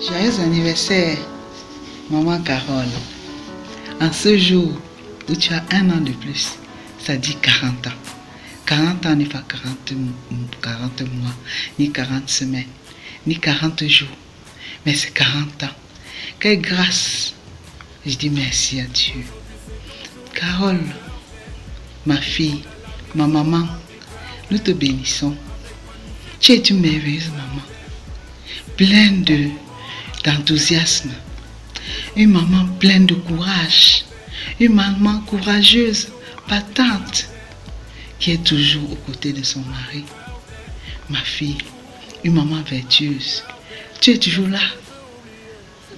Joyeux anniversaire, maman Carole. En ce jour où tu as un an de plus, ça dit 40 ans. 40 ans n'est pas 40 mois, ni 40 semaines, ni 40 jours, mais c'est 40 ans. Quelle grâce! Je dis merci à Dieu. Carole, ma fille, ma maman, nous te bénissons. Tu es une merveilleuse maman, pleine d'enthousiasme, une maman pleine de courage, une maman courageuse, battante, qui est toujours aux côtés de son mari. Ma fille, une maman vertueuse, tu es toujours là,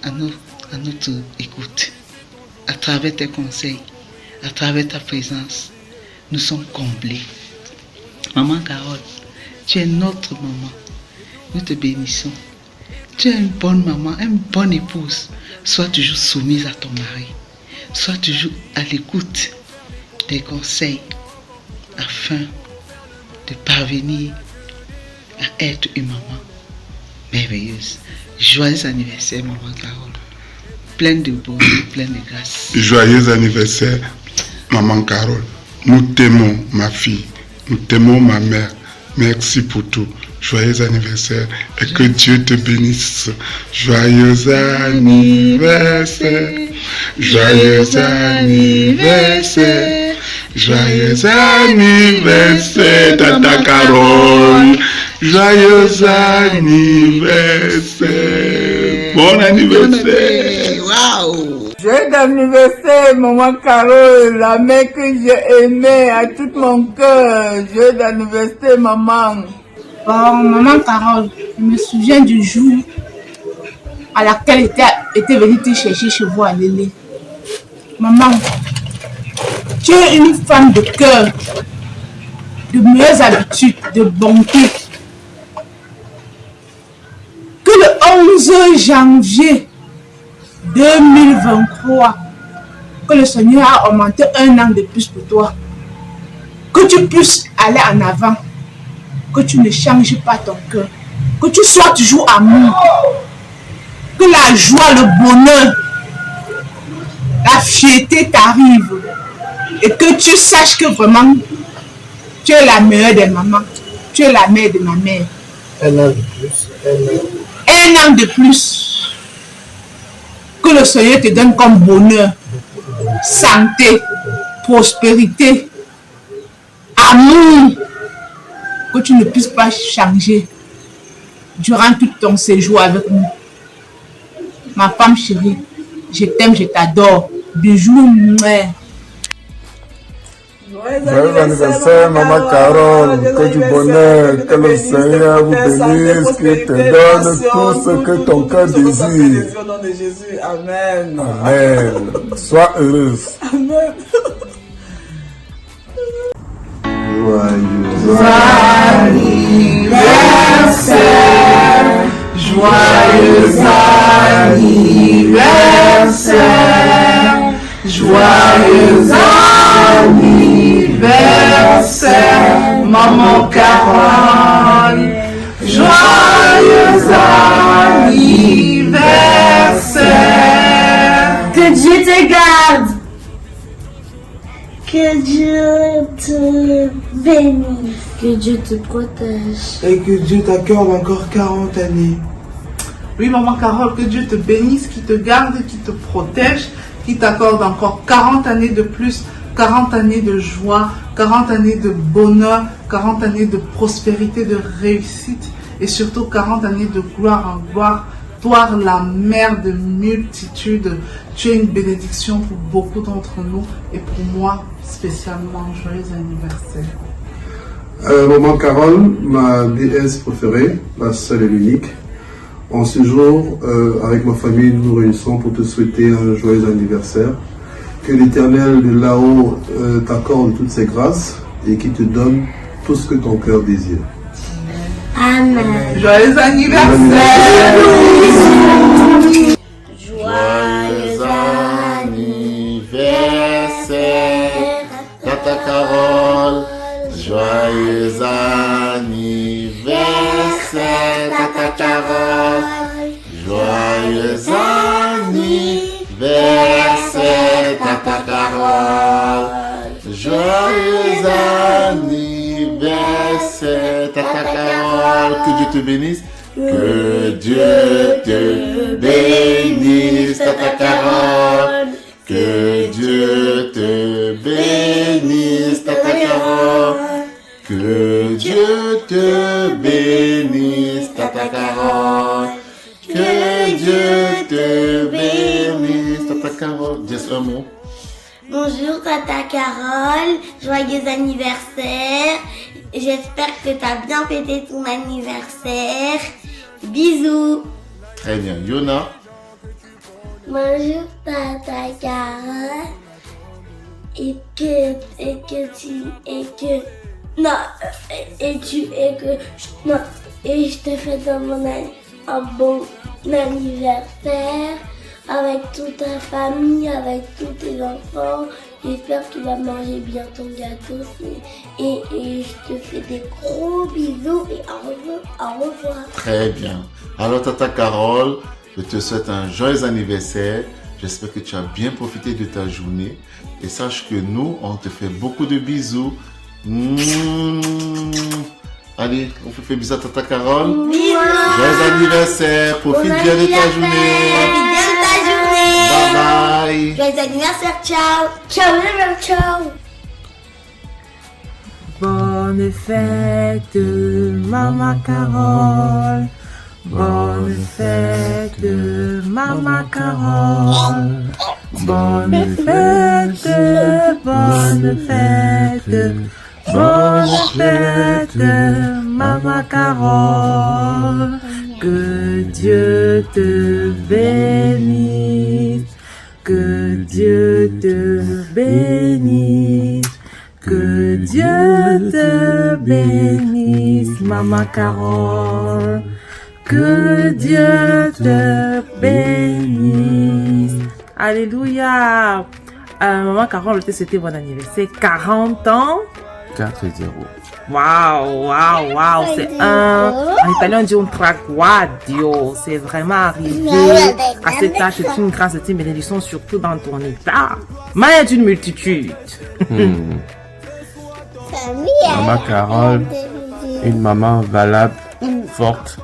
à notre écoute, à travers tes conseils, à travers ta présence, nous sommes comblés. Maman Carole, tu es notre maman, nous te bénissons. Tu es une bonne maman, une bonne épouse. Sois toujours soumise à ton mari. Sois toujours à l'écoute des conseils afin de parvenir à être une maman merveilleuse. Joyeux anniversaire, maman Carole. Pleine de bonheur, pleine de grâce. Joyeux anniversaire, maman Carole. Nous t'aimons, ma fille. Nous t'aimons, ma mère. Merci pour tout. Joyeux anniversaire et que Dieu te bénisse. Joyeux anniversaire. Joyeux anniversaire. Joyeux anniversaire, Tata Carole. Joyeux anniversaire. Bon anniversaire. Waouh! Joyeux anniversaire, maman Carole, la mère que j'ai aimée à tout mon cœur. Joyeux anniversaire, maman. Bon, maman Carole, je me souviens du jour à laquelle était venue te chercher chez vous à Lélé. Maman, tu es une femme de cœur, de meilleures habitudes, de bonté. Que le 11 janvier 2023, que le Seigneur a augmenté un an de plus pour toi. Que tu puisses aller en avant. Que tu ne changes pas ton cœur. Que tu sois toujours amour. Que la joie, le bonheur, la fierté t'arrive. Et que tu saches que vraiment, tu es la meilleure des mamans. Tu es la mère de ma mère. Un an de plus. Un an de plus. Que le Seigneur te donne comme bonheur, santé, prospérité, amour. Que tu ne puisses pas changer durant tout ton séjour avec nous. Ma femme chérie, je t'aime, je t'adore. Bisous, mouais. Joyeux anniversaire, maman Carole. Que du bonheur, que le Seigneur vous bénisse, qu'il te donne tout ce que ton cœur désire. Au nom de Jésus, amen. Amen. Sois heureuse. Amen. Joyeux anniversaire, joyeux anniversaire, maman Carole. Joyeux anniversaire. Que Dieu te garde. Que Dieu te bénisse. Que Dieu te protège. Et que Dieu t'accorde encore 40 années. Oui, maman Carole, que Dieu te bénisse, qui te garde, qui te protège, qui t'accorde encore 40 années de plus, 40 années de joie, 40 années de bonheur, 40 années de prospérité, de réussite et surtout 40 années de gloire en gloire. Toi, la mère de multitudes, tu es une bénédiction pour beaucoup d'entre nous et pour moi spécialement. Joyeux anniversaire. Maman Carole, ma déesse préférée, la seule et l'unique. En ce jour, avec ma famille, nous nous réunissons pour te souhaiter un joyeux anniversaire. Que l'Éternel de là-haut t'accorde toutes ses grâces et qu'il te donne tout ce que ton cœur désire. Amen. Joyeux anniversaire. Joyeux anniversaire, Tata Carole. Joyeux anniversaire, Tata Carole. Joyeux Joyeux anniversaire, Tata Carole. Que Dieu te bénisse. Que Dieu te bénisse, Tata Carole. Que Dieu te bénisse, Tata Carole. Que Dieu te bénisse, Tata Carole. Que Dieu te bénisse, Tata Carole. Dis un mot. Bonjour Tata Carole, joyeux anniversaire. J'espère que tu as bien fêté ton anniversaire. Bisous. Très bien. Yona. Bonjour Tata Carole. Et je te fête un bon anniversaire avec toute ta famille, avec tous tes enfants. J'espère que tu vas manger bien ton gâteau et je te fais des gros bisous et au revoir. Très bien. Alors Tata Carole, je te souhaite un joyeux anniversaire. J'espère que tu as bien profité de ta journée. Et sache que nous, on te fait beaucoup de bisous. Allez, on peut faire bisous à Tata Carole. Bisous. Joyeux anniversaire. Profite bien de ta journée. Profite bien de ta journée. Bye bye. Joyeux anniversaire. Ciao. Ciao. Ciao. Bonne fête, Maman Carole. Bonne fête, Maman Carole. Bonne fête, bonne fête. Bonne fête, Maman Carole. Que Dieu te bénisse. Que Dieu te bénisse. Que Dieu te bénisse, Maman Carole. Que Dieu te bénisse. Alléluia. Maman Carole, c'était bon anniversaire. 40 ans. 4-0. Waouh. C'est en italien, on dit un traguadio. C'est vraiment arrivé à cet âge. C'est une grâce, c'est une bénédiction, surtout dans ton état. Mais d'une multitude. Maman Carole, une maman valable, forte,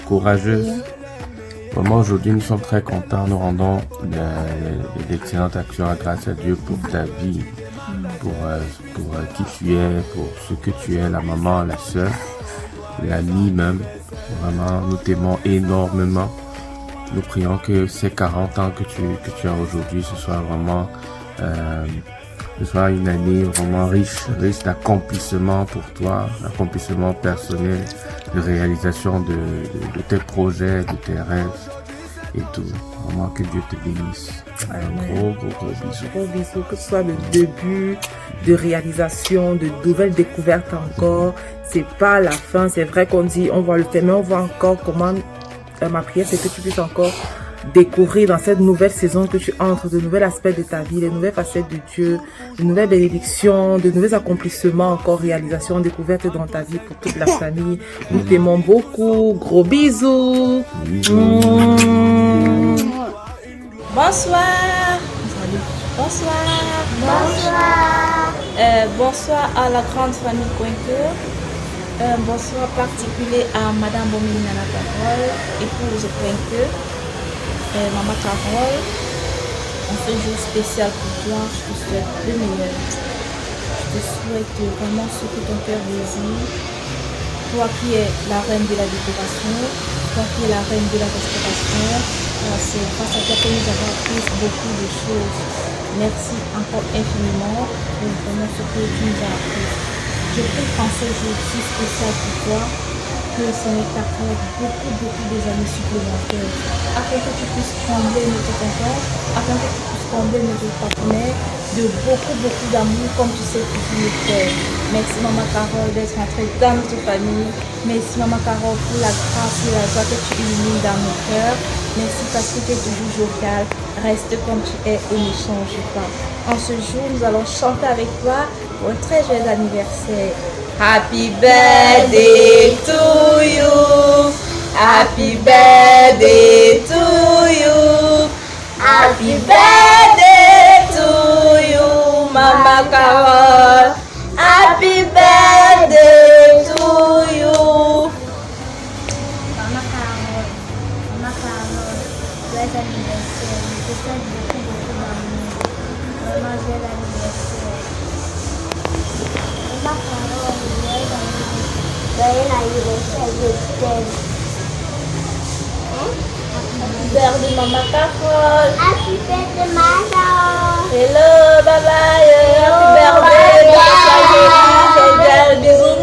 courageuse. Vraiment, aujourd'hui, nous sommes très contents. Nous rendons d'excellentes actions grâce à Dieu pour ta vie, pour qui tu es, pour ce que tu es, la maman, la soeur, l'amie même. Vraiment, nous t'aimons énormément. Nous prions que ces 40 ans que tu as aujourd'hui, ce soit vraiment une année vraiment riche d'accomplissement pour toi, d'accomplissement personnel, de réalisation de tes projets, de tes rêves et tout. Vraiment que Dieu te bénisse. Un gros bisou. Gros bisou, que ce soit le début de réalisation, de nouvelles découvertes encore. C'est pas la fin, c'est vrai qu'on dit, on voit le fait, mais on voit encore comment ma prière, c'est que tu puisses encore découvrir dans cette nouvelle saison que tu entres de nouveaux aspects de ta vie, les nouvelles facettes de Dieu, de nouvelles bénédictions, de nouveaux accomplissements, encore réalisations, découvertes dans ta vie pour toute la famille. Nous t'aimons beaucoup. Gros bisous. Bonsoir. Bonsoir à la grande famille Cointeur. Bonsoir particulier à Madame Bomini Nana Carole, épouse Cointeur. Maman Carole, en ce jour spécial pour toi, je te souhaite le meilleur. Je te souhaite vraiment ce que ton cœur désire. Toi qui es la reine de la décoration, toi qui es la reine de la restauration, c'est grâce à toi que nous avons appris beaucoup de choses. Merci encore infiniment pour vraiment ce que tu nous as appris. Je prie en ce jour si spécial pour toi, que ce n'est t'accorde beaucoup des années supplémentaires, afin que tu puisses combler notre content, afin que tu puisses combler notre partenaire de beaucoup d'amour comme tu sais que tu le fais. Merci Maman Carole d'être entrée dans notre famille. Merci Maman Carole pour la grâce et la joie que tu illumines dans nos cœurs. Merci parce que tu es toujours jovial. Reste comme tu es et ne change pas. En ce jour, nous allons chanter avec toi pour un très joyeux anniversaire. Happy birthday to you. Happy birthday to you. Happy birthday to you, Mama Carole. Happy birthday to you. Mama Carole, joyeux anniversaire. Je te souhaite beaucoup d'amour. Vraiment, joyeux anniversaire. Mama Carole, joyeux anniversaire, je t'aime. Happy birthday, Mama Carole. Happy birthday, Mama. Hello, bye bye. Happy birthday, bisous.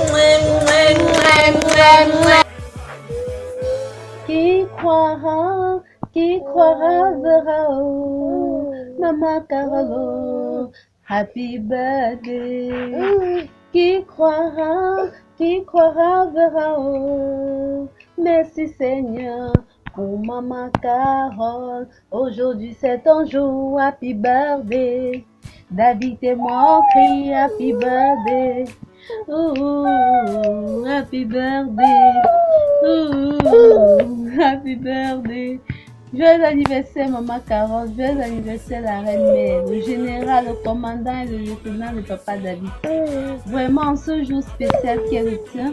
Qui croira verra, oh, Mama Carole, happy birthday. Qui croira verra, oh, merci Seigneur pour Mama Carole. Aujourd'hui c'est ton jour, happy birthday. David et moi on crie happy birthday. Ooh, happy birthday. Ooh, happy birthday. Joyeux anniversaire Mama Carole, joyeux anniversaire la reine-mère, le général, le commandant et le lieutenant, le papa David. Vraiment ce jour spécial qui est le tien,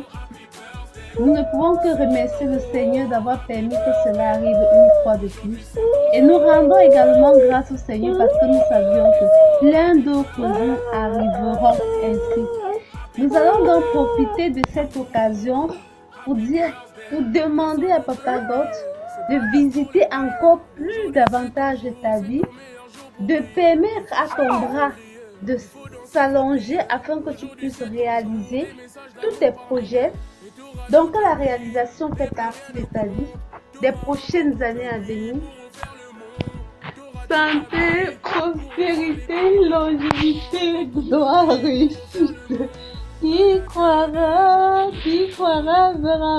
nous ne pouvons que remercier le Seigneur d'avoir permis que cela arrive une fois de plus. Et nous rendons également grâce au Seigneur parce que nous savions que plein d'autres jours arriveront ainsi. Nous allons donc profiter de cette occasion pour demander à Papa God de visiter encore plus davantage ta vie, de permettre à ton bras de s'allonger afin que tu puisses réaliser tous tes projets. Donc la réalisation fait partie de ta vie, des prochaines années à venir. Santé, prospérité, longévité, gloire, réussite. Qui croira verra.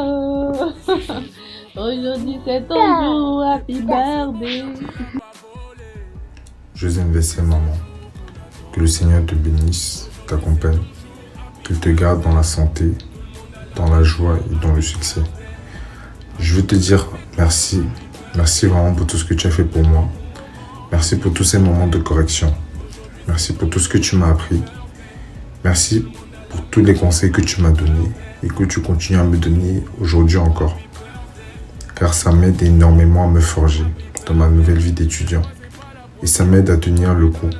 Aujourd'hui c'est ton jour, happy birthday. Joyeux anniversaire maman. Que le Seigneur te bénisse, t'accompagne, qu'il te garde dans la santé, dans la joie et dans le succès. Je veux te dire merci. Merci vraiment pour tout ce que tu as fait pour moi. Merci pour tous ces moments de correction. Merci pour tout ce que tu m'as appris. Merci pour tous les conseils que tu m'as donnés et que tu continues à me donner aujourd'hui encore. Car ça m'aide énormément à me forger dans ma nouvelle vie d'étudiant. Et ça m'aide à tenir le coup.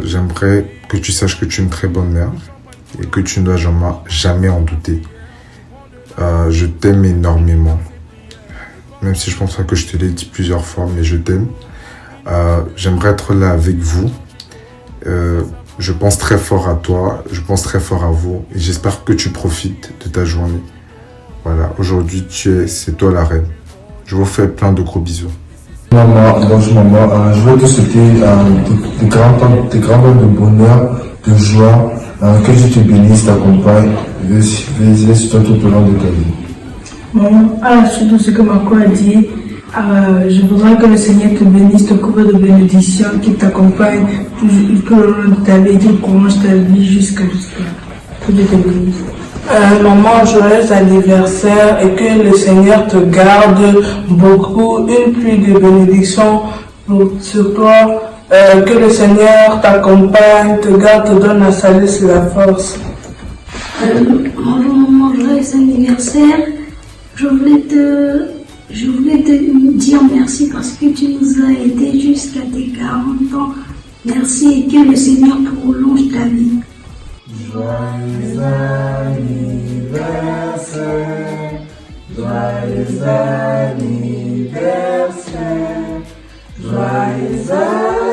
J'aimerais que tu saches que tu es une très bonne mère et que tu ne dois jamais en douter. Je t'aime énormément. Même si je pense que je te l'ai dit plusieurs fois, mais je t'aime. J'aimerais être là avec vous. Je pense très fort à toi, je pense très fort à vous et j'espère que tu profites de ta journée. Voilà, aujourd'hui c'est toi la reine. Je vous fais plein de gros bisous. Maman, bonjour maman, je veux te souhaiter des grands temps de bonheur, de joie, que Dieu te bénisse, t'accompagne, veille sur toi tout au long de ta vie. Maman, à la suite de ce que Marco a dit, je voudrais que le Seigneur te bénisse, te couvre de bénédictions, qu'il t'accompagne tout le long de ta vie, qu'il prolonge ta vie jusqu'à que Dieu te bénisse. Maman, joyeux anniversaire et que le Seigneur te garde beaucoup, une pluie de bénédictions sur toi, que le Seigneur t'accompagne, te garde, te donne la sagesse et la force. Bonjour maman, joyeux anniversaire. Je voulais te dire merci parce que tu nous as aidés jusqu'à tes 40 ans. Merci et que le Seigneur prolonge ta vie. Joyeux anniversaire, joyeux anniversaire, joyeux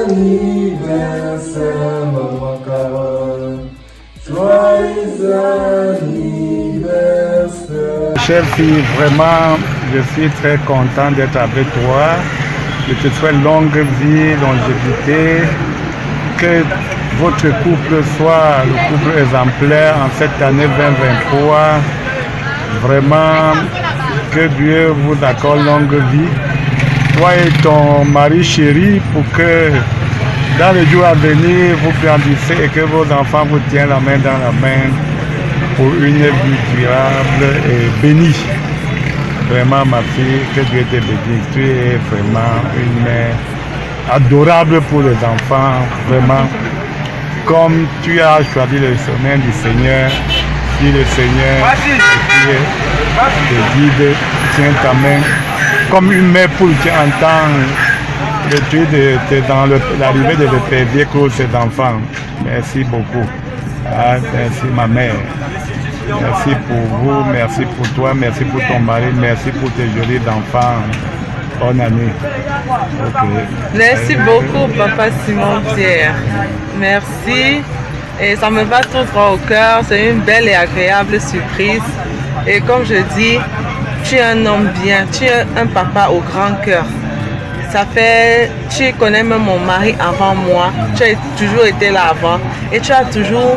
anniversaire, Maman Carole, joyeux anniversaire. Chère fille, vraiment, je suis très content d'être avec toi. Je te souhaite longue vie, longévité, que votre couple soit le couple exemplaire en cette année 2023. Vraiment, que Dieu vous accorde longue vie. Toi et ton mari chéri, pour que dans les jours à venir, vous grandissez et que vos enfants vous tiennent la main dans la main pour une vie durable et bénie. Vraiment, ma fille, que Dieu te bénisse. Tu es vraiment une mère adorable pour les enfants. Vraiment, comme tu as choisi le chemin du Seigneur, si le Seigneur te guide, tiens ta main, comme une mère poule qui entend le cri dans l'arrivée de l'épervier pour ses enfants. Merci beaucoup. Ah, merci ma mère. Merci pour vous, merci pour toi, merci pour ton mari, merci pour tes jolis enfants. Bonne année. Okay. Merci beaucoup, Papa Simon Pierre. Merci. Et ça me va tout droit au cœur. C'est une belle et agréable surprise. Et comme je dis, tu es un homme bien, tu es un papa au grand cœur. Tu connais même mon mari avant moi, tu as toujours été là avant et tu as toujours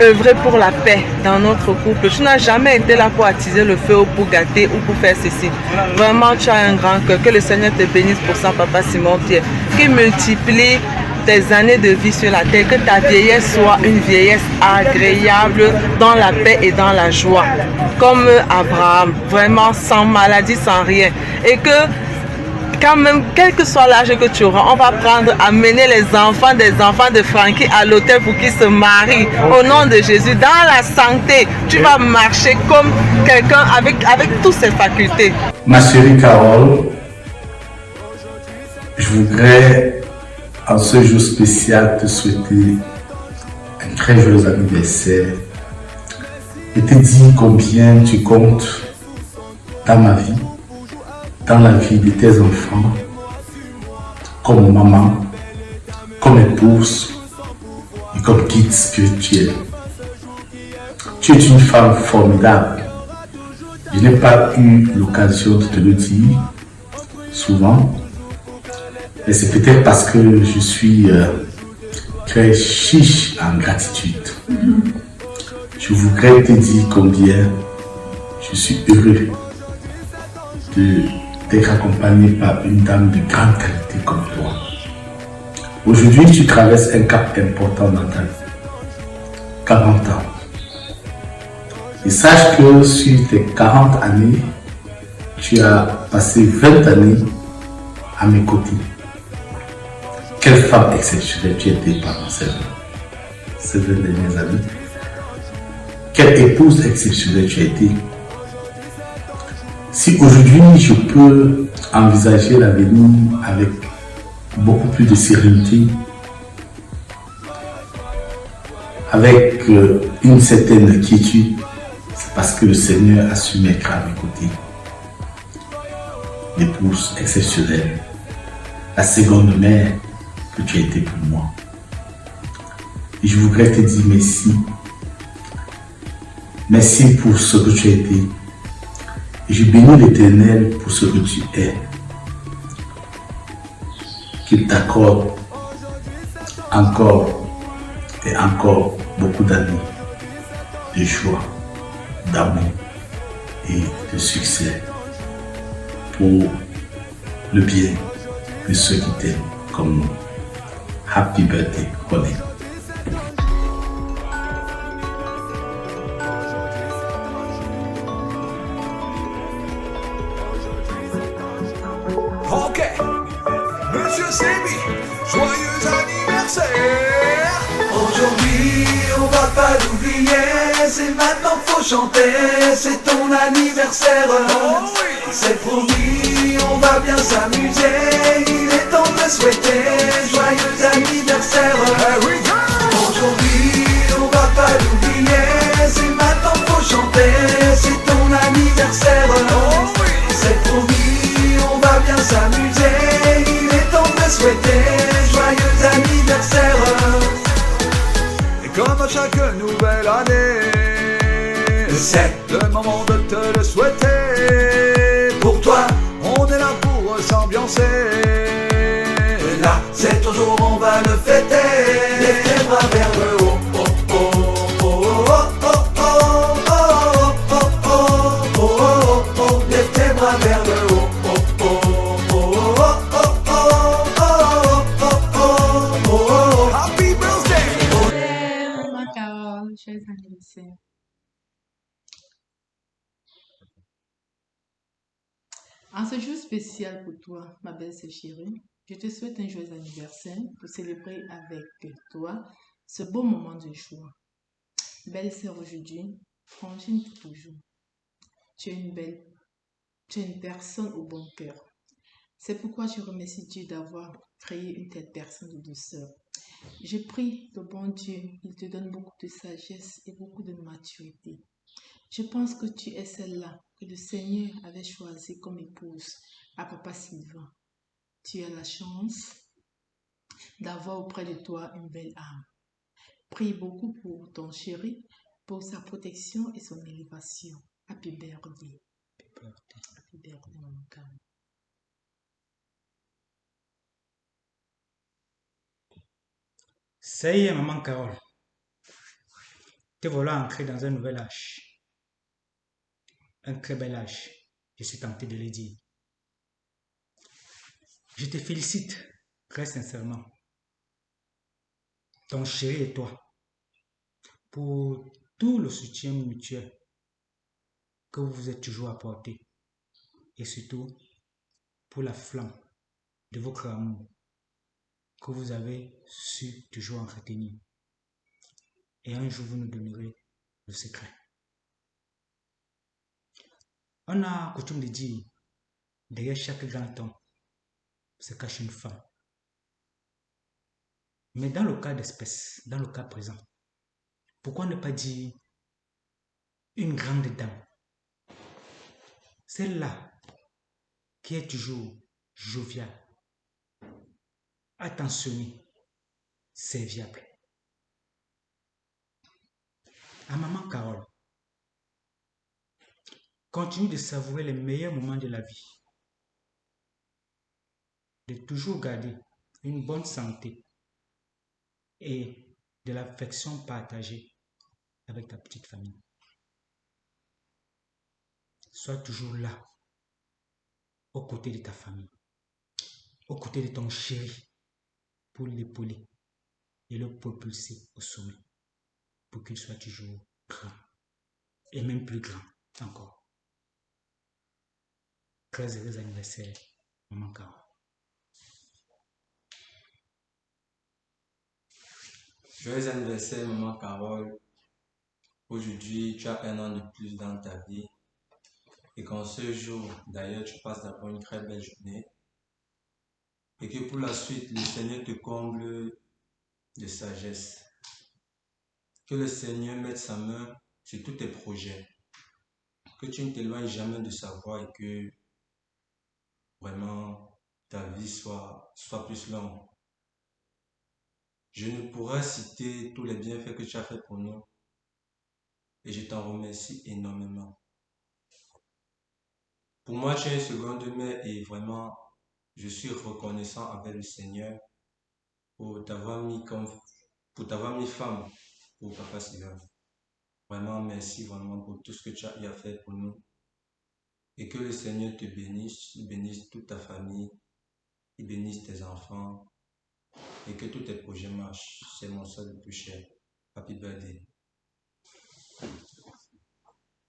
œuvré pour la paix dans notre couple. Tu n'as jamais été là pour attiser le feu ou pour gâter ou pour faire ceci. Vraiment, tu as un grand cœur. Que le Seigneur te bénisse pour ça, Papa Simon Pierre. Qu'il multiplie tes années de vie sur la terre, que ta vieillesse soit une vieillesse agréable dans la paix et dans la joie. Comme Abraham, vraiment sans maladie, sans rien. Et que quand même, quel que soit l'âge que tu auras, on va amener les enfants des enfants de Frankie à l'hôtel pour qu'ils se marient. Au nom de Jésus, dans la santé, tu vas marcher comme quelqu'un avec toutes ses facultés. Ma chérie Carole, je voudrais en ce jour spécial te souhaiter un très joyeux anniversaire et te dire combien tu comptes dans ma vie, dans la vie de tes enfants, comme maman, comme épouse et comme guide spirituel. Tu es une femme formidable. Je n'ai pas eu l'occasion de te le dire souvent, mais c'est peut-être parce que je suis très chiche en gratitude. Je voudrais te dire combien je suis heureux d'être accompagné par une dame de grande qualité comme toi. Aujourd'hui, tu traverses un cap important dans ta vie. 40 ans. Et sache que sur tes 40 années, tu as passé 20 années à mes côtés. Quelle femme exceptionnelle tu étais pendant ces 20 dernières années. Quelle épouse exceptionnelle tu as été. Si aujourd'hui je peux envisager l'avenir avec beaucoup plus de sérénité, avec une certaine quiétude, c'est parce que le Seigneur a su mettre à mes côtés l'épouse exceptionnelle, la seconde mère que tu as été pour moi. Et je voudrais te dire merci. Merci pour ce que tu as été. Et je bénis l'Éternel pour ce que tu es. Qu'il t'accorde encore et encore beaucoup d'années de joie, d'amour et de succès pour le bien de ceux qui t'aiment comme nous. Happy birthday, René. Ok, Monsieur Sébi, joyeux anniversaire. Aujourd'hui, on va pas l'oublier, c'est maintenant faut chanter, c'est ton anniversaire. Oh oui. C'est promis, on va bien s'amuser, il est temps de souhaiter joyeux anniversaire. Aujourd'hui, on va pas l'oublier, c'est maintenant faut chanter, c'est ton anniversaire. Oh oui. C'est promis, on va bien s'amuser, il est temps de souhaiter joyeux anniversaire. Et comme à chaque nouvelle année, c'est le moment de te le souhaiter. Pour toi, on est là pour s'ambiancer. Là, c'est ton jour, on va le fêter. Lève tes bras vers le haut. Lève tes bras vers le haut. Happy birthday! Maman Carole, joyeux anniversaire. En ce jour spécial pour toi, ma belle chérie, je te souhaite un joyeux anniversaire pour célébrer avec toi ce beau moment de joie. Belle-sœur aujourd'hui, frangine toujours. Tu es une personne au bon cœur. C'est pourquoi je remercie Dieu d'avoir créé une telle personne de douceur. Je prie le bon Dieu, il te donne beaucoup de sagesse et beaucoup de maturité. Je pense que tu es celle-là que le Seigneur avait choisie comme épouse à Papa Sylvain. Tu as la chance d'avoir auprès de toi une belle âme. Prie beaucoup pour ton chéri, pour sa protection et son élévation. Happy birthday. Happy birthday, maman Carole. Ça y est, maman Carole. Te voilà entrée dans un nouvel âge. Un très bel âge, je suis tenté de le dire. Je te félicite très sincèrement, ton chéri et toi, pour tout le soutien mutuel que vous vous êtes toujours apporté et surtout pour la flamme de votre amour que vous avez su toujours entretenir. Et un jour, vous nous donnerez le secret. On a coutume de dire, derrière chaque grand homme se cache une femme. Mais dans le cas d'espèce, dans le cas présent, pourquoi ne pas dire une grande dame? Celle-là qui est toujours joviale, attentionnée, serviable. À maman Carole, continue de savourer les meilleurs moments de la vie, de toujours garder une bonne santé et de l'affection partagée avec ta petite famille. Sois toujours là, aux côtés de ta famille, aux côtés de ton chéri, pour l'épauler et le propulser au sommet, pour qu'il soit toujours grand, et même plus grand encore. Très heureux anniversaire, maman Carole. Joyeux anniversaire, maman Carole. Aujourd'hui, tu as un an de plus dans ta vie. Et qu'en ce jour, d'ailleurs, tu passes d'abord une très belle journée. Et que pour la suite, le Seigneur te comble de sagesse. Que le Seigneur mette sa main sur tous tes projets. Que tu ne t'éloignes jamais de sa voie et que vraiment ta vie soit plus longue. Je ne pourrais citer tous les bienfaits que tu as fait pour nous et je t'en remercie énormément. Pour moi, tu es une seconde mère et vraiment, je suis reconnaissant avec le Seigneur pour t'avoir mis femme pour Papa Sylvain. Vraiment, merci vraiment pour tout ce que tu as eu à faire pour nous. Et que le Seigneur te bénisse, il bénisse toute ta famille, il bénisse tes enfants et que tous tes projets marchent. C'est mon seul le plus cher. Happy birthday.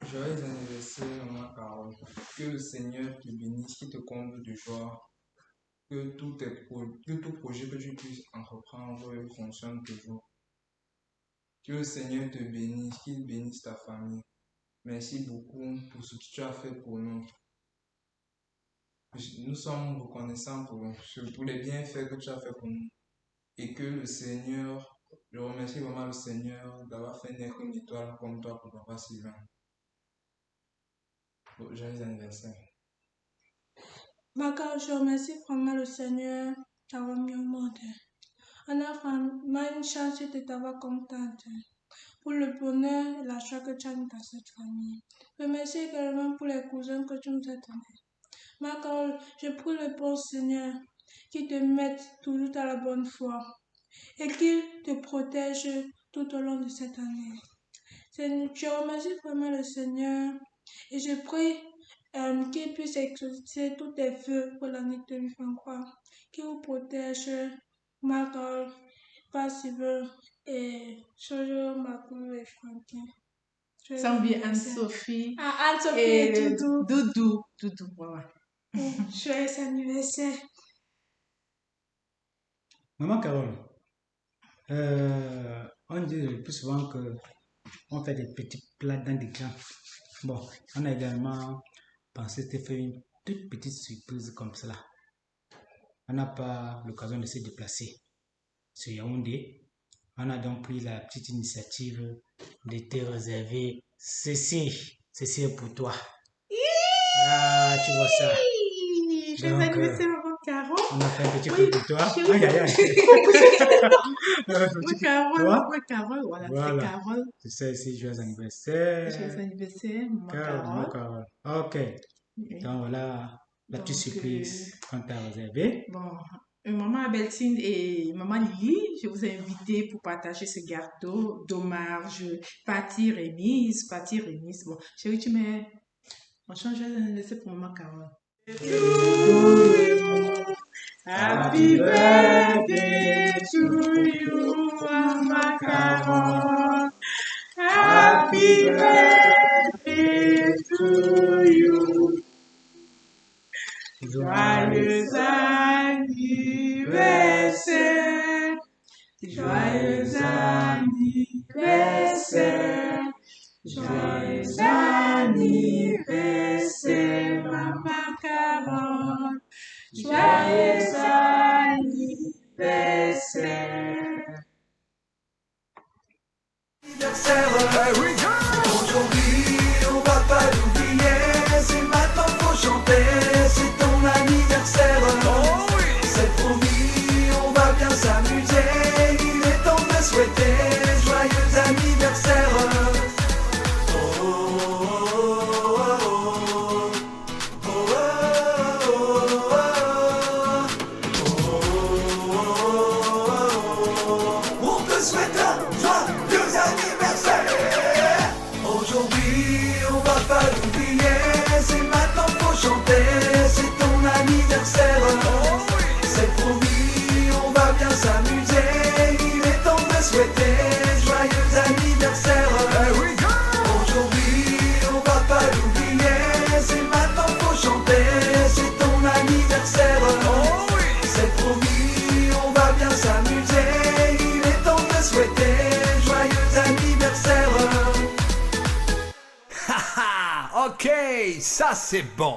Joyeux anniversaire, maman Carole. Que le Seigneur te bénisse, qu'il te comble de joie. Que tout projet que tu puisses entreprendre fonctionne toujours. Que le Seigneur te bénisse, qu'il bénisse ta famille. Merci beaucoup pour ce que tu as fait pour nous. Nous sommes reconnaissants pour les bienfaits que tu as fait pour nous. Et que le Seigneur, je remercie vraiment le Seigneur d'avoir fait naître une étoile comme toi pour Papa Sylvain. Joyeux anniversaire. D'accord, je remercie vraiment le Seigneur d'avoir mis au monde. On a vraiment une chance de t'avoir contente pour le bonheur et la joie que tu as mis dans cette famille. Je remercie également pour les cousins que tu nous as donnés. D'accord, je prie le bon Seigneur qu'il te mette toujours à la bonne foi et qu'il te protège tout au long de cette année. Je remercie vraiment le Seigneur et je prie qu'il puisse exaucer tous tes vœux pour l'année 2023, qu'il vous protège, Marc, Passible et Jojo, Macou et Franklin. Ça me vient Anne-Sophie. Ah, Anne-Sophie et Doudou. Doudou, voilà. Joyeux anniversaire. Maman Carole, On dit le plus souvent que on fait des petits plats dans des grands. Bon, on a également pensé de faire une toute petite surprise comme cela. On n'a pas l'occasion de se déplacer sur Yaoundé. On a donc pris la petite initiative de te réserver ceci. Ceci est pour toi. Ah, tu vois ça. Joyeux anniversaire, maman Caro. On a fait un petit peu pour toi. Aïe, aïe, aïe. Maman Carole, voilà, c'est Carole. C'est ça ici, joyeux anniversaire. Joyeux anniversaire, maman Carole. Ok. Donc voilà la petite surprise qu'on t'a réservée. Bon, maman Abeltine et maman Lily, je vous ai invité pour partager ce gâteau d'hommage, partie remise. Bon, chérie, tu mets... On change joyeux anniversaire pour maman Carole. Happy birthday to you, Mama Carole. Happy birthday to you. Joyeux anniversaire. Joyeux anniversaire. Joyeux anniversaire, Mama Carole. Joyeux anniversaire. Aujourd'hui, on va pas l'oublier. C'est maintenant faut chanter. C'est ton anniversaire. C'est promis, on va bien s'amuser. Il est temps de souhaiter joyeux anniversaire. C'est promis, on va bien s'amuser. Il est temps de souhaiter joyeux anniversaire. Aujourd'hui, on va pas l'oublier. C'est maintenant faut chanter. C'est ton anniversaire. C'est promis, on va bien s'amuser. Il est temps de souhaiter joyeux anniversaire. Haha, ok, ça c'est bon.